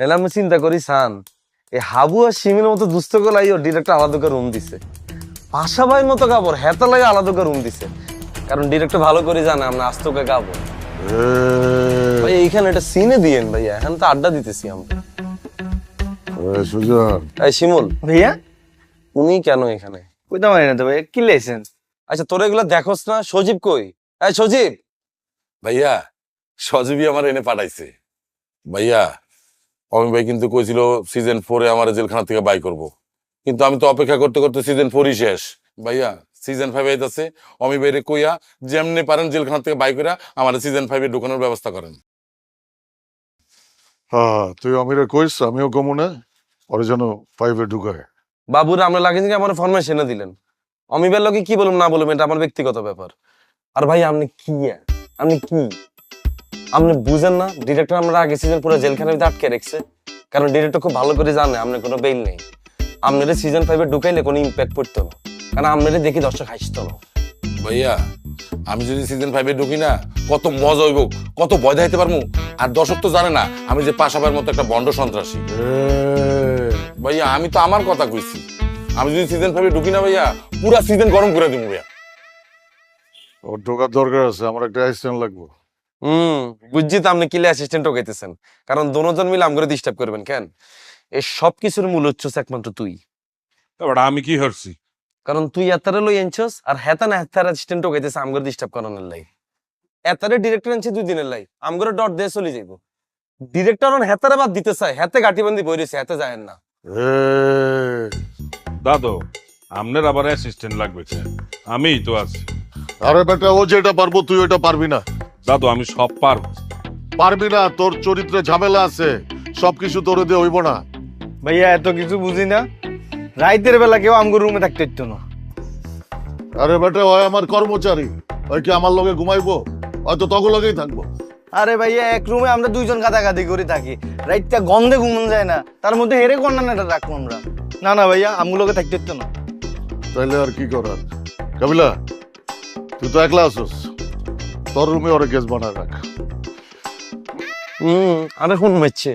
এলা আমি চিন্তা করি সান এই হাবু আর সিমির মতো দুস্থ গলাই ডিরেক্টর আলাদা করে রুম দিছে। পাশা ভাই মতো কাপড় হেতা লাগে আলাদা করে রুম দিছে, কারণ ডিরেক্টর ভালো করে জানে আমরা আস্তকে কাপড়। ভাই এইখানে একটা সিনে দিয়েন ভাইয়া, এখন তো আড্ডা দিতেছি আমরা। সুজন, এই শিমুল ভাইয়া উনি কেন এখানে? কইতে পারি না তো ভাইয়া, কি লেছেন? আচ্ছা তোরা এগুলো দেখোস না? সজীব কই? এই সজীব। ভাইয়া সজীবই আমার এনে পাঠাইছে। ভাইয়া অমি ভাই কিন্তু কইছিল সিজন 4-এ আমার জেলখানা থেকে বাই করব, কিন্তু আমি তো অপেক্ষা করতে করতে সিজন 4-ই শেষ। ভাইয়া সিজন 5 আইতাছে, অমি ভাইরে কইয়া যেমনি পারেন জেলখানা থেকে বাই কইরা আমার সিজন 5-এ ঢোকানোর ব্যবস্থা করেন। হ্যাঁ, তুই আমিরে কইস, আমিও কমনে ওরে যেন 5-এ ঢুকায়। বাবুর আমরা লাগেন কি আমার ফরমাইশ এনে দিলেন। অমিবের লোকে কি বলুম না বলুম এটা আমার ব্যক্তিগত ব্যাপার। আর ভাই আপনি কি আপনি বুঝেন না? ডিরেক্টর আমরা আগে সিজন পুরো জেলখানার ভিতরে আটকে রেখেছে, কারণ ডিরেক্টর খুব ভালো করে জানে আপনার কোনো বেইল নেই। আপনারা সিজন 5-এ ঢুকাইলে কোনো ইম্প্যাক্ট পড়তো না, কারণ আপনারা দেখি দর্শক হাসতো না। ভাইয়া আমি যদি সিজন 5-এ ঢুকি না, কত মজা হইব, কত ভয় দেখাইতে পারবো। আর দর্শক তো জানে না আমি যে পাশাপাশির মতো একটা বন্ড সন্ত্রাসী। ভাইয়া আমি তো আমার কথা কইছি, আমি যদি সিজন 5-এ ঢুকি না ভাইয়া, পুরা সিজন গরম করে দিব ভাইয়া। ওর ঢোকার দরকার আছে, আমার একটা অ্যাসিস্ট্যান্ট লাগবে। বুঝছি তো আপনি কিলে অ্যাসিস্ট্যান্ট ঢোকাইতেছেন, কারণ দোনোজন মিলে আমগরে ডিস্টার্ব করবেন কেন? এই সব কিছুর মূল হচ্ছে একমাত্র তুই। এবার আমি কি করছি? কারণ তুই এতারে লই আনছস আর হেতা না হেতার অ্যাসিস্ট্যান্ট ঢোকাইতেছে আমগরে ডিস্টার্ব করানোর লাই। এতারে ডিরেক্টর আনছে 2 দিনের লাই, আমগরে ডট দিয়ে চলে যাইব। ডিরেক্টর অন হেতারে বাদ দিতে চায়, হেতে গাটিবন্দি বইরেছে, হেতে যায় না। দাদু আপনার আবার অ্যাসিস্ট্যান্ট লাগবে কেন? আমিই তো আছি। আরে বেটা, ও যেটা পারবো তুই ওটা পারবি না। দাদু আমি সব পারবো। পারবি না, তোর চরিত্রে ঝামেলা আছে, সবকিছু তোর দিয়ে হইব না। ভাইয়া এত কিছু বুঝি না, রাইতের বেলা কেউ আমগো রুমে থাকতে হইতো না। আরে বেটা, ওই আমার কর্মচারী, ওই কি আমার লগে ঘুমাইবো? হয়তো তখন লগেই থাকবো। আরে ভাইয়া এক রুমে আমরা দুইজন গাদাগাদি করে থাকি, রাইতটা গন্ধে ঘুমন যায় না, তার মধ্যে হেরে কন্যাটা রাখবো আমরা। না না ভাইয়া আমগুলোকে থাকতে হইতো না। তাইলে আর কি করার? কাবিলা তুই তো একলা আসোস, তোর রুমে ওরে কেস বানায় রাখ। আরে কোন মেচ্ছে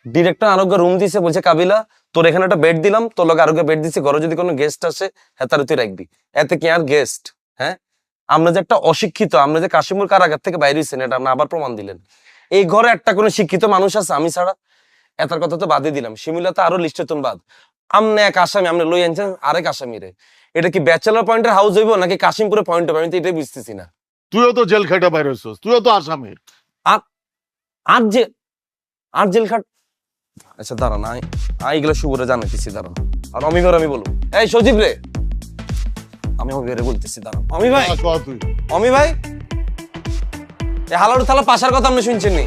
ডিরেক্টর আরোগ্য রুম দিছে, বলছে কাবিলা তোর এখানে একটা বেড দিলাম, তোর লগে আরোগ্য বেড দিছে, ঘরে যদি কোনো গেস্ট আসে হেতারে তুই রাখবি। এতে কি আর গেস্ট? হ্যাঁ, আমরা যে একটা অশিক্ষিত, আমরা যে কাশিমুর কারাগার থেকে বাইরে হইছেন এটা আপনি আবার প্রমাণ দিলেন। এই ঘরে একটা কোনো শিক্ষিত মানুষ আছে আমি ছাড়া? এটার কথা তো বাদই দিলাম, শিমুলা তো আরো লিস্টে তুমি বাদ। আমনে এক আসামি, আপনি লই আনছেন আরেক আসামি রে। এটা কি ব্যাচেলার পয়েন্টের হাউস হইব নাকি কাশিমপুরে পয়েন্ট হবে? আমি তো এটাই বুঝতেছি না। তুইও তো জেল খাইটা বাইরে হইছস, তুইও তো আসামি। আর জেল খাট। আচ্ছা দাঁড়ান, এইগুলো শুভরে জানাইতেছি, দাঁড়ান। আর অমিবার আমি বলবো, এই সজীব রে, আমি অমিবারে বলতেছি, দাঁড়ান। অমি ভাই, তুই অমি ভাই, এই হালার থালা পাশার কথা আপনি শুনছেন নি?